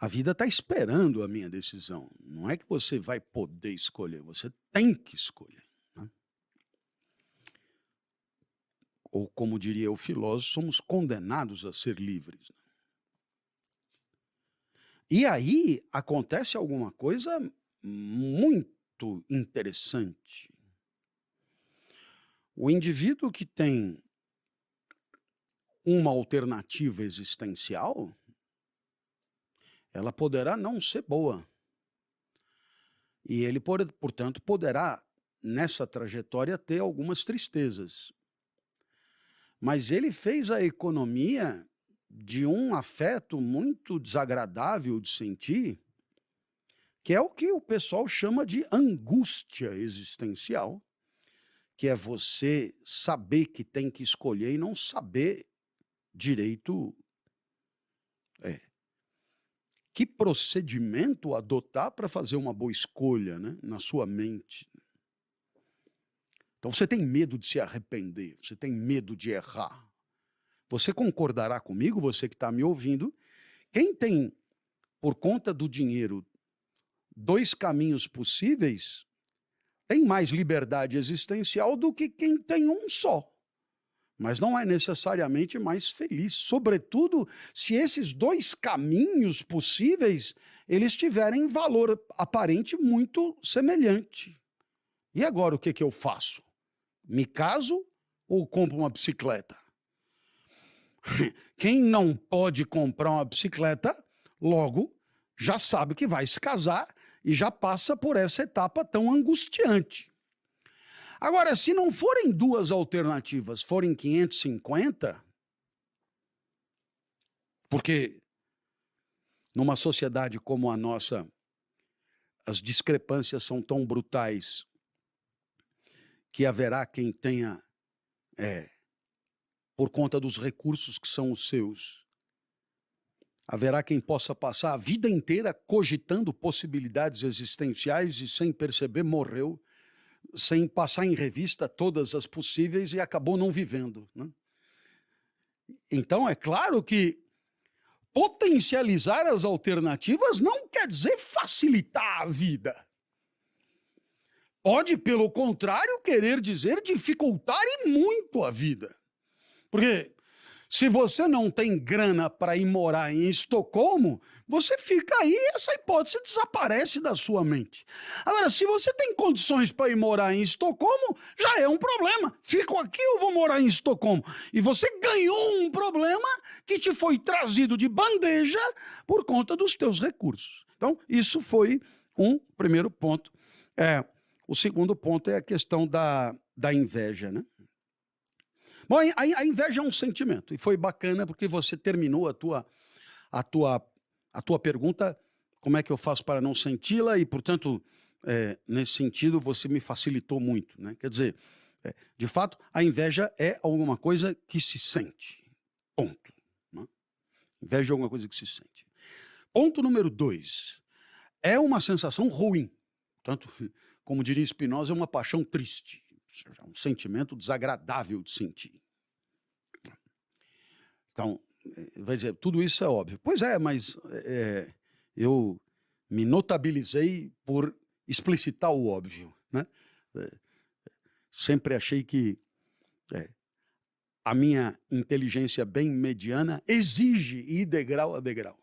A vida está esperando a minha decisão. Não é que você vai poder escolher, você tem que escolher, né? Ou como diria o filósofo, somos condenados a ser livres. E aí acontece alguma coisa muito interessante. O indivíduo que tem uma alternativa existencial, ela poderá não ser boa. E ele, portanto, poderá, nessa trajetória, ter algumas tristezas. Mas ele fez a economia de um afeto muito desagradável de sentir, que é o que o pessoal chama de angústia existencial, que é você saber que tem que escolher e não saber direito que procedimento adotar para fazer uma boa escolha, né, na sua mente. Então você tem medo de se arrepender, você tem medo de errar. Você concordará comigo, você que está me ouvindo, quem tem, por conta do dinheiro, dois caminhos possíveis, tem mais liberdade existencial do que quem tem um só. Mas não é necessariamente mais feliz, sobretudo se esses dois caminhos possíveis, eles tiverem valor aparente muito semelhante. E agora o que eu faço? Me caso ou compro uma bicicleta? Quem não pode comprar uma bicicleta, logo já sabe que vai se casar e já passa por essa etapa tão angustiante. Agora, se não forem duas alternativas, forem 550, porque numa sociedade como a nossa, as discrepâncias são tão brutais que haverá quem tenha, por conta dos recursos que são os seus, haverá quem possa passar a vida inteira cogitando possibilidades existenciais e sem perceber morreu, sem passar em revista todas as possíveis e acabou não vivendo, né? Então é claro que potencializar as alternativas não quer dizer facilitar a vida. Pode, pelo contrário, querer dizer dificultar e muito a vida. Porque se você não tem grana para ir morar em Estocolmo, você fica aí e essa hipótese desaparece da sua mente. Agora, se você tem condições para ir morar em Estocolmo, já é um problema. Fico aqui ou vou morar em Estocolmo? E você ganhou um problema que te foi trazido de bandeja por conta dos teus recursos. Então, isso foi um primeiro ponto. O segundo ponto é a questão da inveja, né? Bom, a inveja é um sentimento, e foi bacana porque você terminou a tua pergunta, como é que eu faço para não senti-la, e, portanto, nesse sentido, você me facilitou muito, né? Quer dizer, de fato, a inveja é alguma coisa que se sente, ponto, né? Inveja é alguma coisa que se sente. Ponto número 2, é uma sensação ruim, portanto, como diria Spinoza, é uma paixão triste. É um sentimento desagradável de sentir. Então, vai dizer, tudo isso é óbvio. Pois é, mas eu me notabilizei por explicitar o óbvio, né? Sempre achei que a minha inteligência bem mediana exige ir degrau a degrau.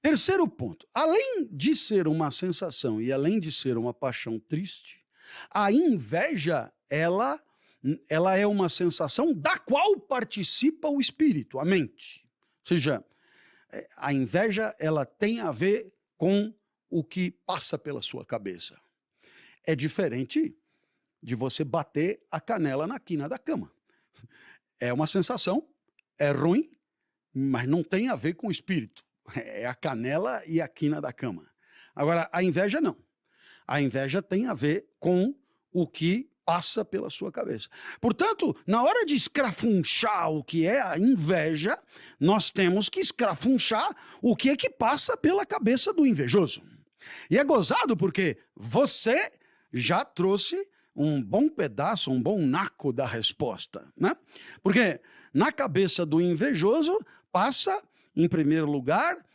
Terceiro ponto, além de ser uma sensação e além de ser uma paixão triste, a inveja, ela é uma sensação da qual participa o espírito, a mente. Ou seja, a inveja, ela tem a ver com o que passa pela sua cabeça. É diferente de você bater a canela na quina da cama. É uma sensação, é ruim, mas não tem a ver com o espírito. É a canela e a quina da cama. Agora, a inveja não. A inveja tem a ver com o que passa pela sua cabeça. Portanto, na hora de escrafunchar o que é a inveja, nós temos que escrafunchar o que é que passa pela cabeça do invejoso. E é gozado porque você já trouxe um bom pedaço, um bom naco da resposta, né? Porque na cabeça do invejoso passa, em primeiro lugar,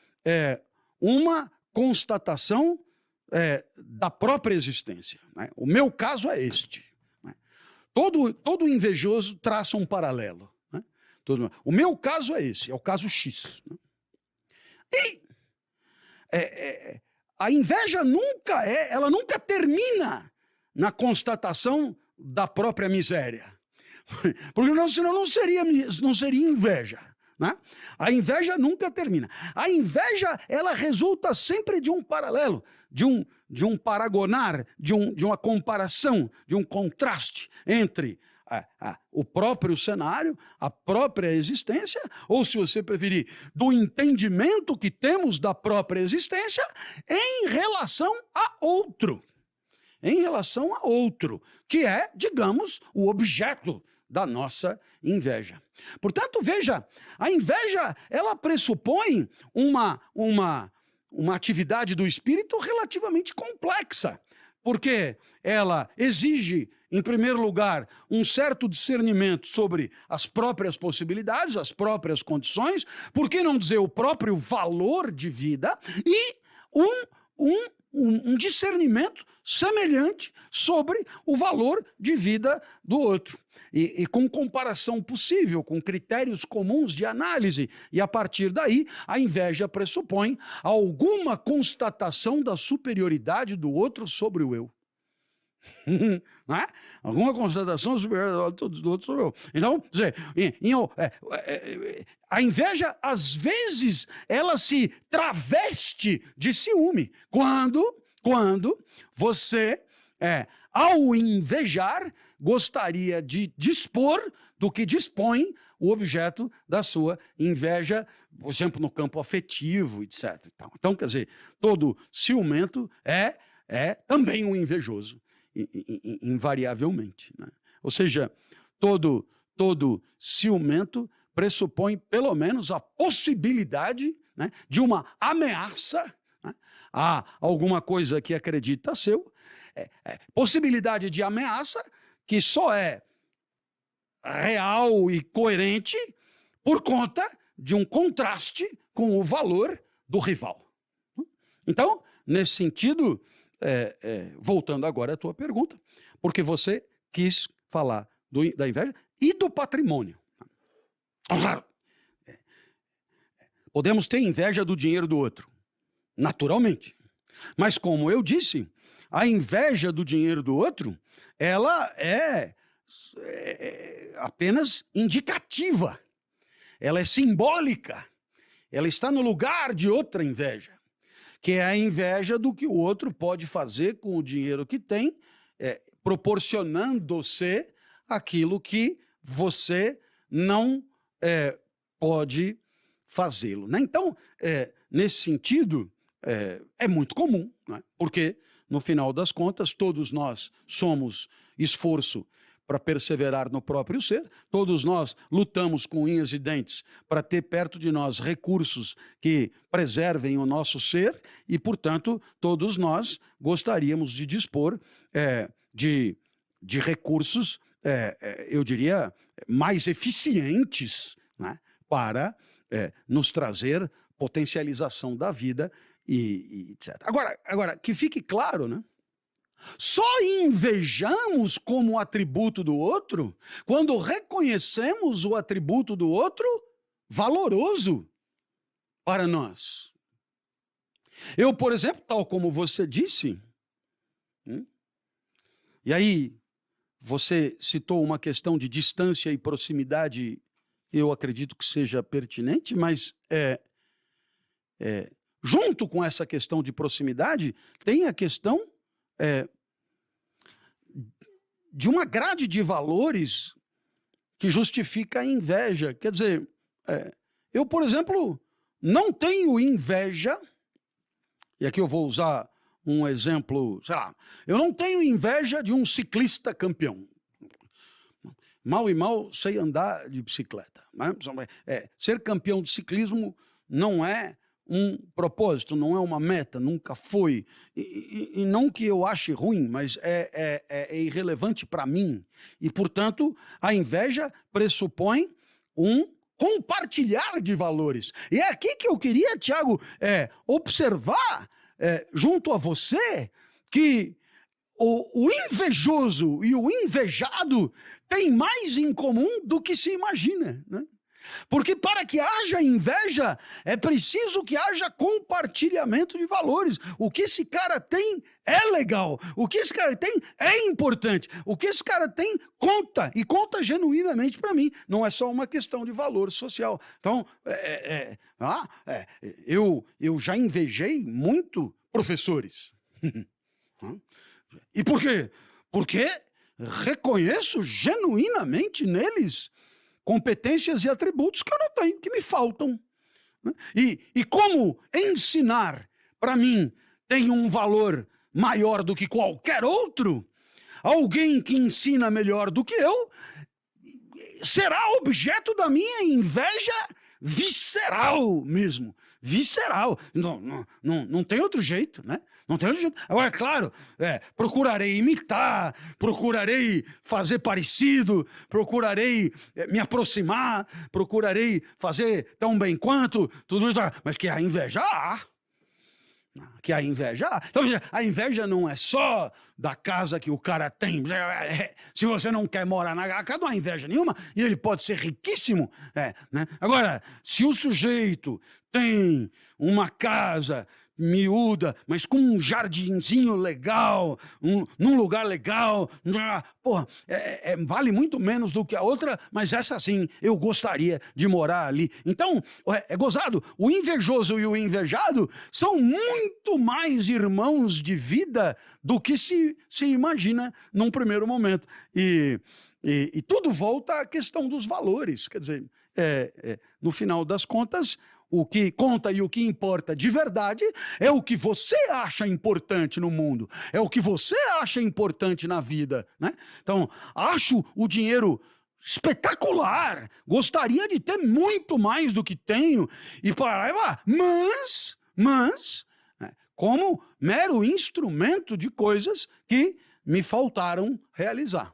uma constatação da própria existência, né? O meu caso é este, né? Todo invejoso traça um paralelo, né? O meu caso é esse, é o caso X, né? E a inveja ela nunca termina na constatação da própria miséria. Porque senão não seria inveja, né? A inveja nunca termina. A inveja, ela resulta sempre de um paralelo, de um paragonar, de uma comparação, de um contraste entre o próprio cenário, a própria existência, ou, se você preferir, do entendimento que temos da própria existência em relação a outro. Em relação a outro, que é, digamos, o objeto da nossa inveja. Portanto, veja, a inveja, ela pressupõe uma atividade do espírito relativamente complexa, porque ela exige, em primeiro lugar, um certo discernimento sobre as próprias possibilidades, as próprias condições, por que não dizer o próprio valor de vida, e um discernimento semelhante sobre o valor de vida do outro. E com comparação possível, com critérios comuns de análise. E a partir daí, a inveja pressupõe alguma constatação da superioridade do outro sobre o eu. Não é? Alguma constatação superior do outro sobre o eu. Então, a inveja, às vezes, ela se traveste de ciúme. Quando você, ao invejar, gostaria de dispor do que dispõe o objeto da sua inveja, por exemplo, no campo afetivo, etc. Então, quer dizer, todo ciumento é também um invejoso, invariavelmente, né? Ou seja, todo ciumento pressupõe, pelo menos, a possibilidade, né, de uma ameaça, né, a alguma coisa que acredita seu, possibilidade de ameaça que só é real e coerente por conta de um contraste com o valor do rival. Então, nesse sentido, voltando agora à tua pergunta, porque você quis falar da inveja e do patrimônio. Claro, podemos ter inveja do dinheiro do outro, naturalmente. Mas, como eu disse, a inveja do dinheiro do outro, ela é apenas indicativa, ela é simbólica, ela está no lugar de outra inveja, que é a inveja do que o outro pode fazer com o dinheiro que tem, proporcionando-se aquilo que você não pode fazê-lo, né? Então, nesse sentido, é muito comum, né? Porque, no final das contas, todos nós somos esforço para perseverar no próprio ser, todos nós lutamos com unhas e dentes para ter perto de nós recursos que preservem o nosso ser e, portanto, todos nós gostaríamos de dispor de recursos, eu diria, mais eficientes, né, para nos trazer potencialização da vida e etc. Agora, que fique claro, né? Só invejamos como atributo do outro quando reconhecemos o atributo do outro valoroso para nós. Eu, por exemplo, tal como você disse, e aí você citou uma questão de distância e proximidade, eu acredito que seja pertinente, mas junto com essa questão de proximidade, tem a questão de uma grade de valores que justifica a inveja. Quer dizer, eu, por exemplo, não tenho inveja, e aqui eu vou usar um exemplo, sei lá, eu não tenho inveja de um ciclista campeão. Mal e mal sei andar de bicicleta, né? Ser campeão de ciclismo não é um propósito, não é uma meta, nunca foi. E não que eu ache ruim, mas é irrelevante para mim. E, portanto, a inveja pressupõe um compartilhar de valores. E é aqui que eu queria, Tiago, observar junto a você que o invejoso e o invejado têm mais em comum do que se imagina, né? Porque para que haja inveja, é preciso que haja compartilhamento de valores. O que esse cara tem é legal. O que esse cara tem é importante. O que esse cara tem conta, e conta genuinamente para mim. Não é só uma questão de valor social. Então, eu já invejei muito professores. E por quê? Porque reconheço genuinamente neles competências e atributos que eu não tenho, que me faltam. Né? E como ensinar, para mim, tem um valor maior do que qualquer outro, alguém que ensina melhor do que eu será objeto da minha inveja visceral mesmo. Visceral. Não tem outro jeito, né? Não tem outro jeito. Agora, claro, procurarei imitar, procurarei fazer parecido, procurarei me aproximar, procurarei fazer tão bem quanto, tudo isso. Mas que a inveja há. Que a inveja há. Então, a inveja não é só da casa que o cara tem. Se você não quer morar na casa, não há inveja nenhuma, e ele pode ser riquíssimo. Né? Agora, se o sujeito tem uma casa miúda, mas com um jardinzinho legal, num lugar legal, porra, vale muito menos do que a outra, mas essa sim, eu gostaria de morar ali. Então, é gozado, o invejoso e o invejado são muito mais irmãos de vida do que se imagina num primeiro momento. E tudo volta à questão dos valores, quer dizer, no final das contas, o que conta e o que importa de verdade é o que você acha importante no mundo, é o que você acha importante na vida, né? Então, acho o dinheiro espetacular, gostaria de ter muito mais do que tenho e parar e falar, mas, como mero instrumento de coisas que me faltaram realizar.